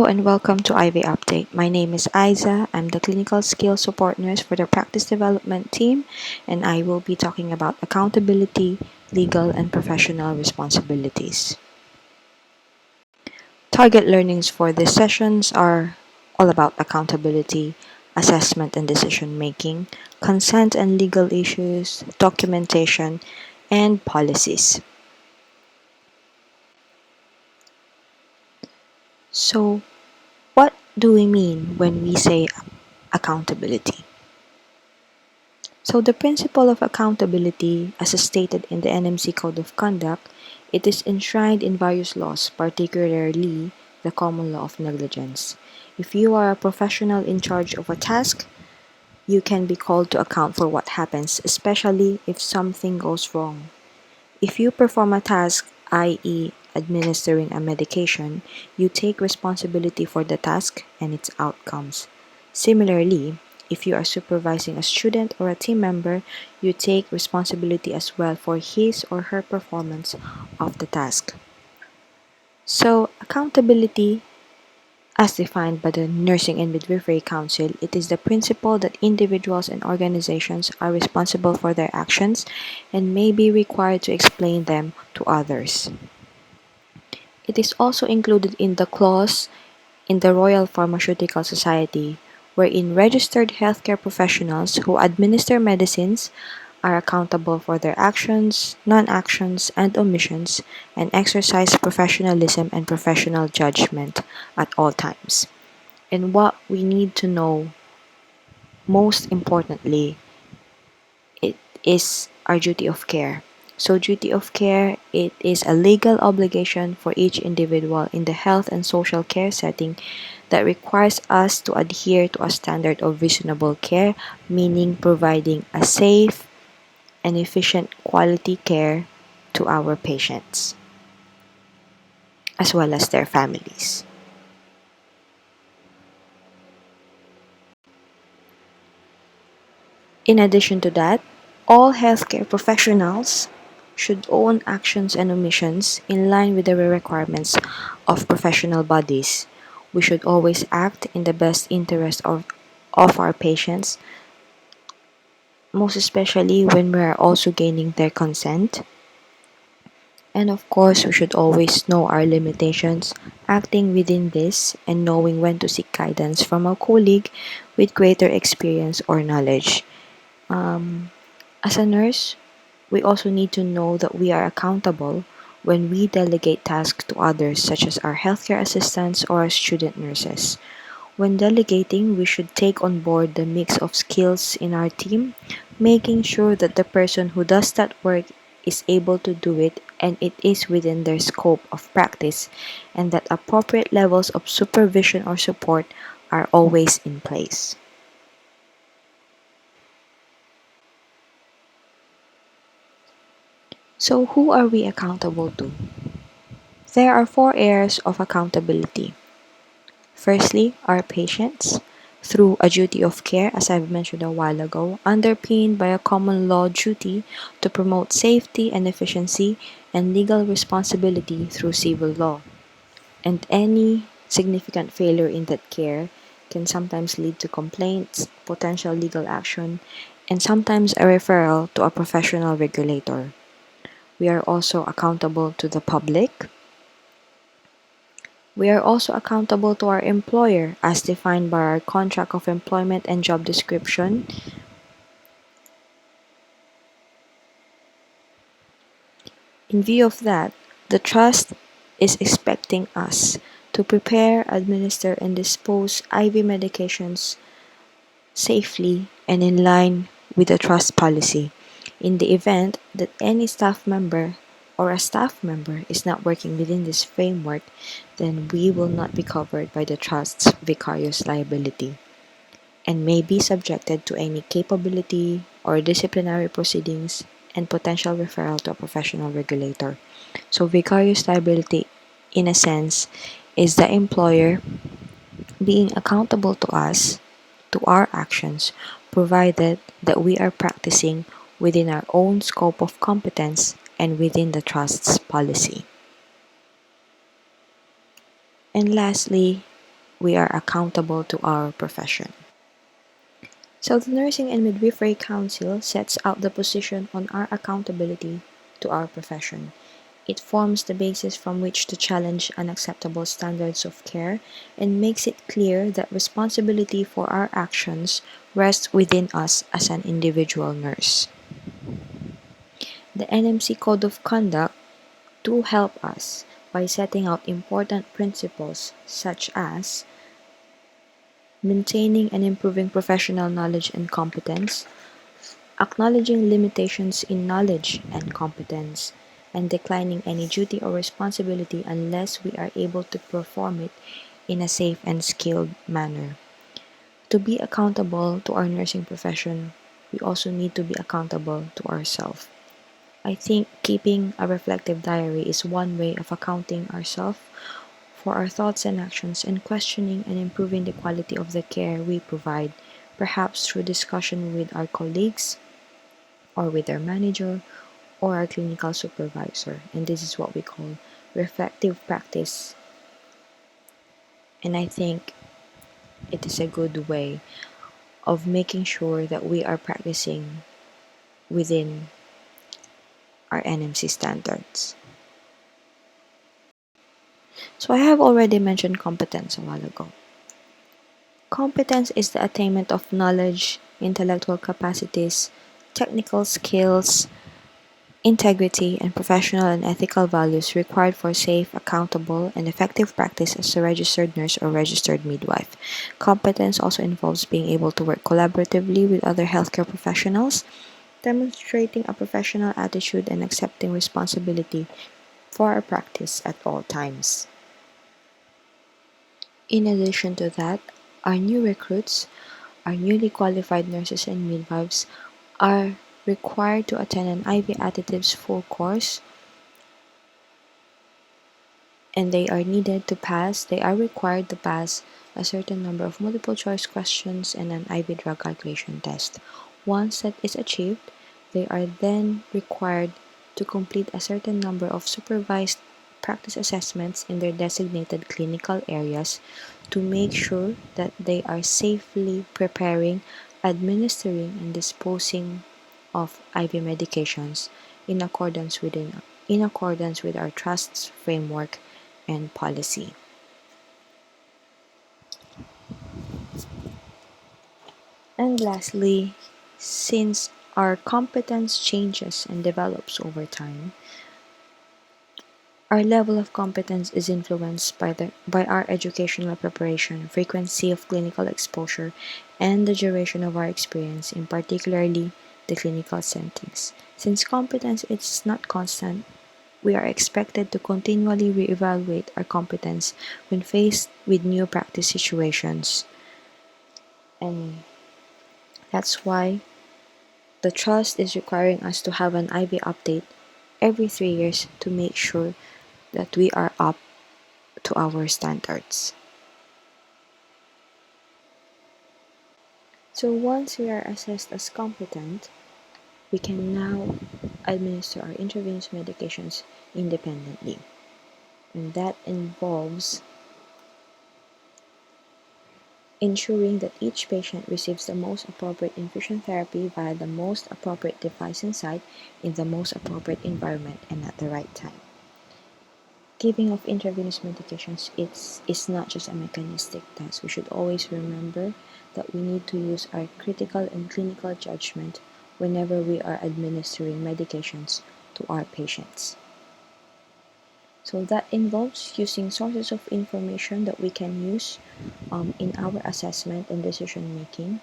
and welcome to IV Update. My name is Isa. I'm the Clinical Skills Support Nurse for the Practice Development Team, and I will be talking about accountability, legal, and professional responsibilities. Target learnings for these sessions are all about accountability, assessment and decision making, consent and legal issues, documentation, and policies. So, what do we mean when we say accountability? So the principle of accountability, as stated in the NMC Code of Conduct, it is enshrined in various laws, particularly the common law of negligence. If you are a professional in charge of a task, you can be called to account for what happens, especially if something goes wrong. If you perform a task, i.e., administering a medication, you take responsibility for the task and its outcomes. Similarly, if you are supervising a student or a team member, you take responsibility as well for his or her performance of the task. So, accountability, as defined by the Nursing and Midwifery Council, it is the principle that individuals and organizations are responsible for their actions and may be required to explain them to others. It is also included in the clause in the Royal Pharmaceutical Society, wherein registered healthcare professionals who administer medicines are accountable for their actions, non-actions, and omissions, and exercise professionalism and professional judgment at all times. And what we need to know, most importantly, it is our duty of care. So duty of care, it is a legal obligation for each individual in the health and social care setting that requires us to adhere to a standard of reasonable care, meaning providing a safe and efficient quality care to our patients, as well as their families. In addition to that, all healthcare professionals should own actions and omissions in line with the requirements of professional bodies. We should always act in the best interest of our patients, most especially when we are also gaining their consent. And of course, we should always know our limitations, acting within this, and knowing when to seek guidance from a colleague with greater experience or knowledge. As a nurse, we also need to know that we are accountable when we delegate tasks to others, such as our healthcare assistants or our student nurses. When delegating, we should take on board the mix of skills in our team, making sure that the person who does that work is able to do it and it is within their scope of practice, and that appropriate levels of supervision or support are always in place. So, who are we accountable to? There are four areas of accountability. Firstly, our patients, through a duty of care, as I've mentioned a while ago, underpinned by a common law duty to promote safety and efficiency and legal responsibility through civil law. And any significant failure in that care can sometimes lead to complaints, potential legal action, and sometimes a referral to a professional regulator. We are also accountable to the public. We are also accountable to our employer as defined by our contract of employment and job description. In view of that, the trust is expecting us to prepare, administer, and dispose IV medications safely and in line with the trust policy. In the event that any staff member or a staff member is not working within this framework, then we will not be covered by the trust's vicarious liability and may be subjected to any capability or disciplinary proceedings and potential referral to a professional regulator. So, vicarious liability, in a sense, is the employer being accountable to us, to our actions, provided that we are practicing within our own scope of competence and within the trust's policy. And lastly, we are accountable to our profession. So the Nursing and Midwifery Council sets out the position on our accountability to our profession. It forms the basis from which to challenge unacceptable standards of care and makes it clear that responsibility for our actions rests within us as an individual nurse. The NMC Code of Conduct to help us by setting out important principles such as maintaining and improving professional knowledge and competence, acknowledging limitations in knowledge and competence, and declining any duty or responsibility unless we are able to perform it in a safe and skilled manner. To be accountable to our nursing profession, we also need to be accountable to ourselves. I think keeping a reflective diary is one way of accounting ourselves for our thoughts and actions and questioning and improving the quality of the care we provide, perhaps through discussion with our colleagues or with our manager or our clinical supervisor. And this is what we call reflective practice. And I think it is a good way of making sure that we are practicing within our NMC standards. So I have already mentioned competence a while ago. Competence is the attainment of knowledge, intellectual capacities, technical skills, integrity, and professional and ethical values required for safe, accountable, and effective practice as a registered nurse or registered midwife. Competence also involves being able to work collaboratively with other healthcare professionals, demonstrating a professional attitude and accepting responsibility for our practice at all times. In addition to that, our new recruits, our newly qualified nurses and midwives, are required to attend an IV additives full course, and they are required to pass a certain number of multiple choice questions and an IV drug calculation test. Once that is achieved, they are then required to complete a certain number of supervised practice assessments in their designated clinical areas to make sure that they are safely preparing, administering, and disposing of IV medications in accordance with our trust's framework and policy. And lastly, since our competence changes and develops over time, our level of competence is influenced by our educational preparation, frequency of clinical exposure, and the duration of our experience in particularly the clinical settings. Since competence is not constant, we are expected to continually reevaluate our competence when faced with new practice situations. And that's why the trust is requiring us to have an IV update every 3 years to make sure that we are up to our standards. So once we are assessed as competent, we can now administer our intravenous medications independently. And that involves ensuring that each patient receives the most appropriate infusion therapy via the most appropriate device and site in the most appropriate environment and at the right time. Giving of intravenous medications is not just a mechanistic task. We should always remember that we need to use our critical and clinical judgment whenever we are administering medications to our patients. So that involves using sources of information that we can use in our assessment and decision making,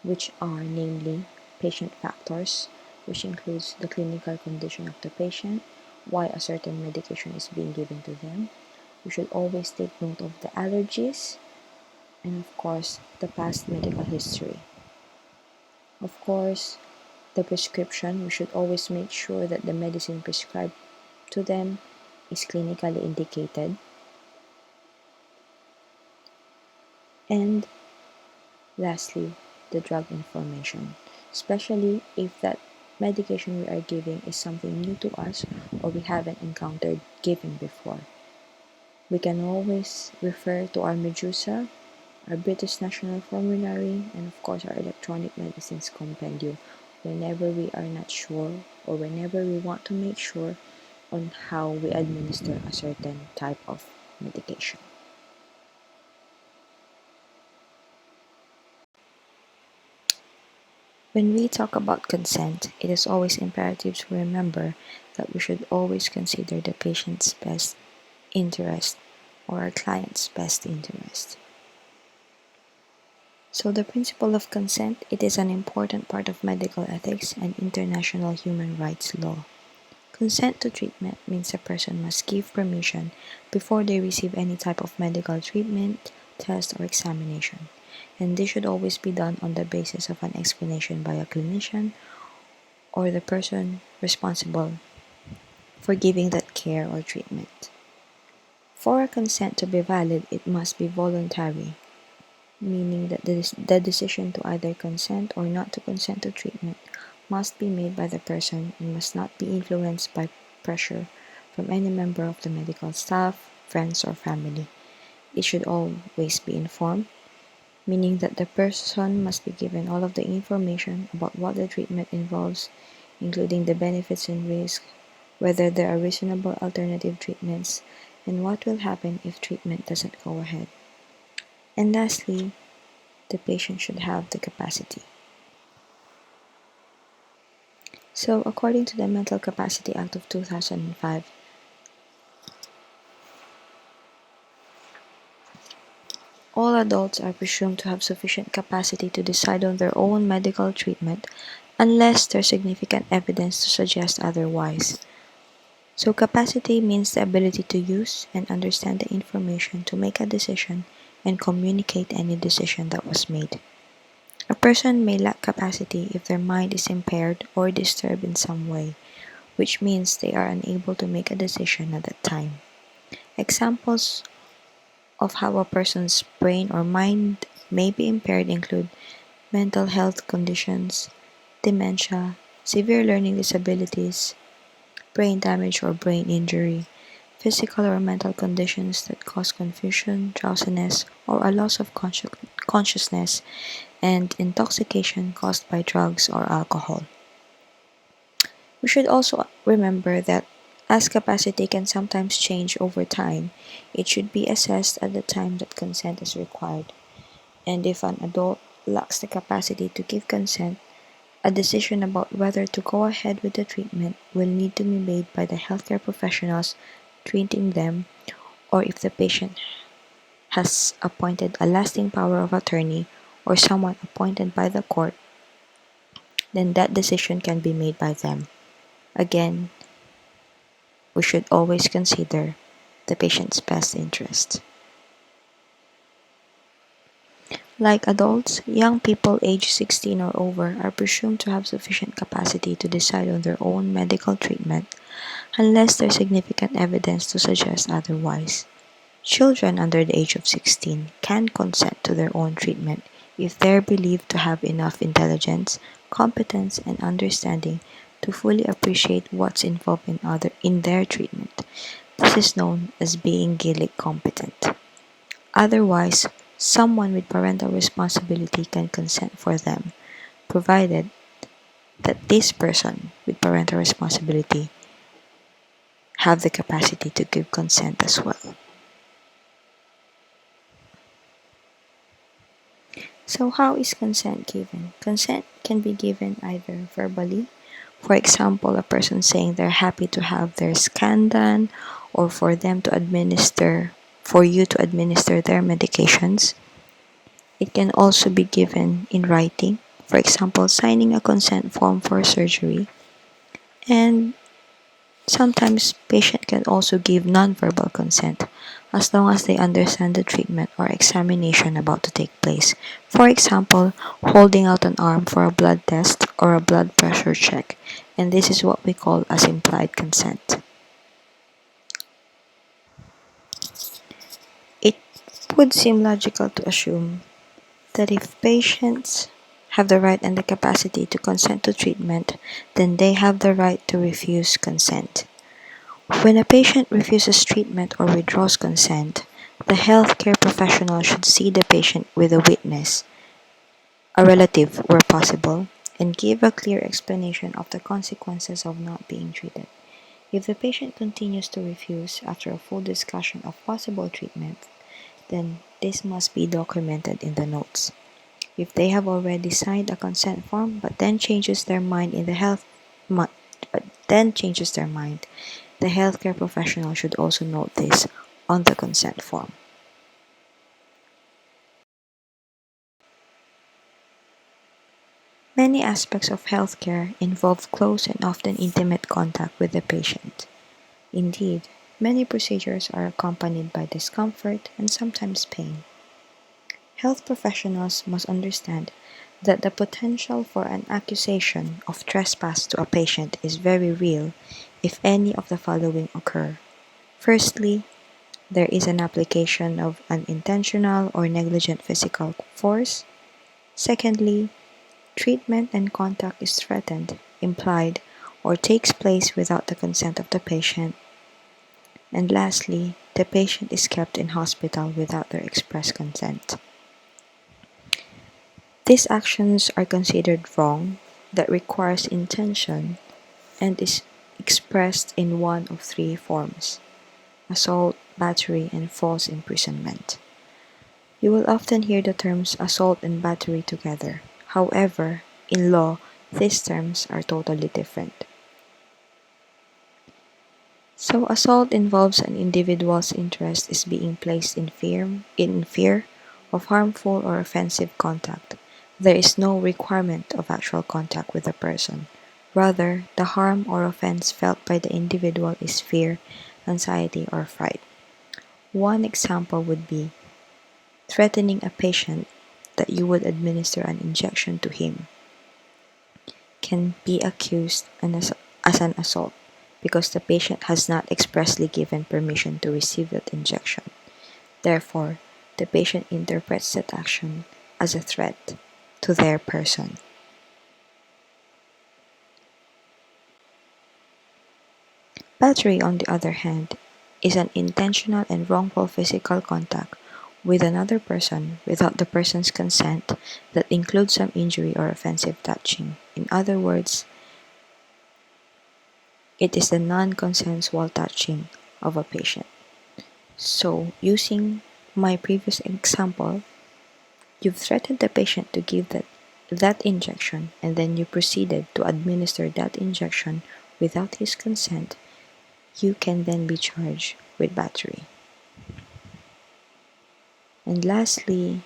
which are namely patient factors, which includes the clinical condition of the patient, why a certain medication is being given to them. We should always take note of the allergies and, of course, the past medical history. Of course, the prescription, we should always make sure that the medicine prescribed to them is clinically indicated. And lastly, the drug information, especially if that medication we are giving is something new to us or we haven't encountered giving before. We can always refer to our Medusa, our British National Formulary, and of course our electronic medicines compendium whenever we are not sure or whenever we want to make sure on how we administer a certain type of medication. When we talk about consent, it is always imperative to remember that we should always consider the patient's best interest or our client's best interest. So the principle of consent, it is an important part of medical ethics and international human rights law. Consent to treatment means a person must give permission before they receive any type of medical treatment, test, or examination. And this should always be done on the basis of an explanation by a clinician or the person responsible for giving that care or treatment. For a consent to be valid, it must be voluntary, meaning that the decision to either consent or not to consent to treatment must be made by the person and must not be influenced by pressure from any member of the medical staff, friends, or family. It should always be informed, meaning that the person must be given all of the information about what the treatment involves, including the benefits and risks, whether there are reasonable alternative treatments, and what will happen if treatment doesn't go ahead. And lastly, the patient should have the capacity. So, according to the Mental Capacity Act of 2005, all adults are presumed to have sufficient capacity to decide on their own medical treatment unless there's significant evidence to suggest otherwise. So, capacity means the ability to use and understand the information to make a decision and communicate any decision that was made. A person may lack capacity if their mind is impaired or disturbed in some way, which means they are unable to make a decision at that time. Examples of how a person's brain or mind may be impaired include mental health conditions, dementia, severe learning disabilities, brain damage or brain injury, physical or mental conditions that cause confusion, drowsiness, or a loss of consciousness, and intoxication caused by drugs or alcohol. We should also remember that as capacity can sometimes change over time, it should be assessed at the time that consent is required. And if an adult lacks the capacity to give consent, a decision about whether to go ahead with the treatment will need to be made by the healthcare professionals treating them, or if the patient has appointed a lasting power of attorney or someone appointed by the court, then that decision can be made by them. Again, we should always consider the patient's best interest. Like adults, young people aged 16 or over are presumed to have sufficient capacity to decide on their own medical treatment unless there's significant evidence to suggest otherwise. Children under the age of 16 can consent to their own treatment if they're believed to have enough intelligence, competence, and understanding to fully appreciate what's involved in their treatment. This is known as being Gaelic competent. Otherwise, someone with parental responsibility can consent for them, provided that this person with parental responsibility have the capacity to give consent as well. So how is consent given? Consent can be given either verbally, for example, a person saying they're happy to have their scan done, or for you to administer their medications. It can also be given in writing, for example, signing a consent form for surgery. And sometimes patient can also give nonverbal consent as long as they understand the treatment or examination about to take place. For example, holding out an arm for a blood test or a blood pressure check. And this is what we call as implied consent. It would seem logical to assume that if patients have the right and the capacity to consent to treatment, then they have the right to refuse consent. When a patient refuses treatment or withdraws consent, the healthcare professional should see the patient with a witness, a relative where possible, and give a clear explanation of the consequences of not being treated. If the patient continues to refuse after a full discussion of possible treatment, then this must be documented in the notes. If they have already signed a consent form but then changes their mind the healthcare professional should also note this on the consent form. Many aspects of healthcare involve close and often intimate contact with the patient. Indeed, many procedures are accompanied by discomfort and sometimes pain. Health professionals must understand that the potential for an accusation of trespass to a patient is very real if any of the following occur. Firstly, there is an application of unintentional or negligent physical force. Secondly, treatment and contact is threatened, implied, or takes place without the consent of the patient. And lastly, the patient is kept in hospital without their express consent. These actions are considered wrong that requires intention and is expressed in one of three forms: assault, battery, and false imprisonment. You will often hear the terms assault and battery together. However, in law, these terms are totally different. So assault involves an individual's interest is being placed in fear of harmful or offensive contact. There is no requirement of actual contact with the person. Rather, the harm or offense felt by the individual is fear, anxiety, or fright. One example would be threatening a patient that you would administer an injection to him can be accused as an assault because the patient has not expressly given permission to receive that injection. Therefore, the patient interprets that action as a threat to their person. Battery, on the other hand, is an intentional and wrongful physical contact with another person without the person's consent that includes some injury or offensive touching. In other words, it is the non-consensual touching of a patient. So, using my previous example, you've threatened the patient to give that injection and then you proceeded to administer that injection without his consent. You can then be charged with battery. And lastly,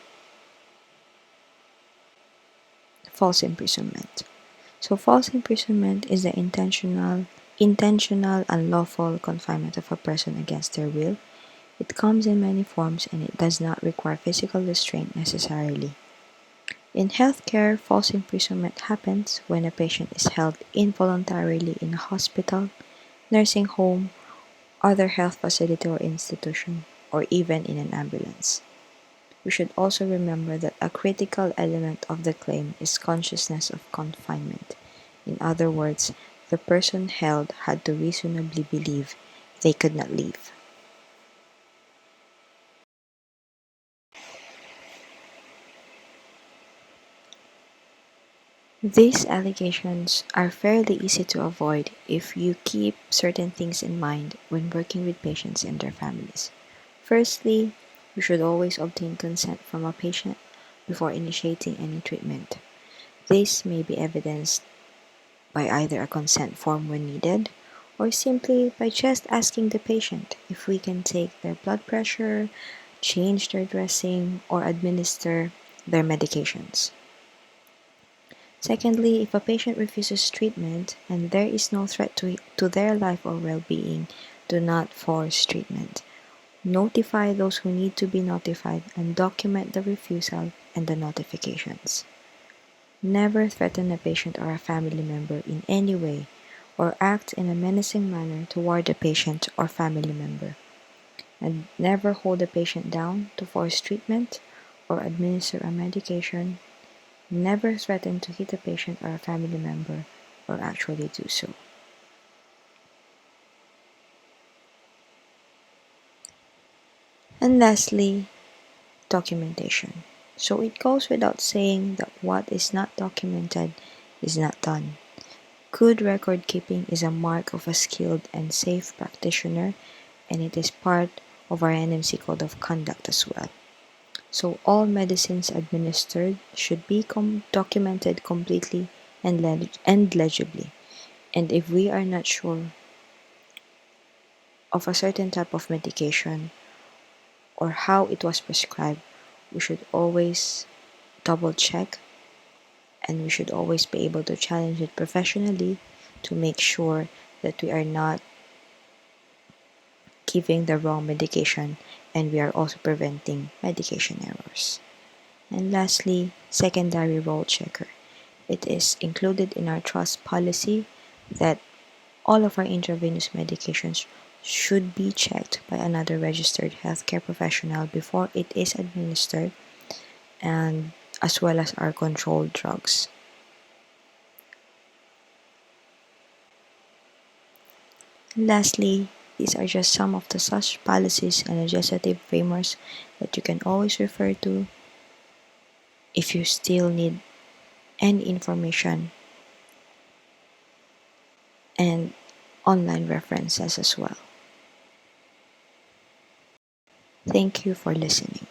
false imprisonment. So false imprisonment is the intentional unlawful confinement of a person against their will. It comes in many forms and it does not require physical restraint necessarily. In healthcare, false imprisonment happens when a patient is held involuntarily in a hospital, nursing home, other health facility or institution, or even in an ambulance. We should also remember that a critical element of the claim is consciousness of confinement. In other words, the person held had to reasonably believe they could not leave. These allegations are fairly easy to avoid if you keep certain things in mind when working with patients and their families. Firstly, you should always obtain consent from a patient before initiating any treatment. This may be evidenced by either a consent form when needed, or simply by just asking the patient if we can take their blood pressure, change their dressing, or administer their medications. Secondly, if a patient refuses treatment and there is no threat to their life or well-being, do not force treatment. Notify those who need to be notified and document the refusal and the notifications. Never threaten a patient or a family member in any way or act in a menacing manner toward a patient or family member. And never hold a patient down to force treatment or administer a medication. Never threaten to hit a patient or a family member or actually do so. And lastly, documentation. So it goes without saying that what is not documented is not done. Good record keeping is a mark of a skilled and safe practitioner, and it is part of our NMC Code of Conduct as well. So all medicines administered should be documented completely and legibly. And if we are not sure of a certain type of medication or how it was prescribed, we should always double check, and we should always be able to challenge it professionally to make sure that we are not giving the wrong medication, and we are also preventing medication errors. And lastly, secondary role checker. It is included in our trust policy that all of our intravenous medications should be checked by another registered healthcare professional before it is administered, and as well as our controlled drugs. And lastly, these are just some of the such policies and legislative frameworks that you can always refer to if you still need any information and online references as well. Thank you for listening.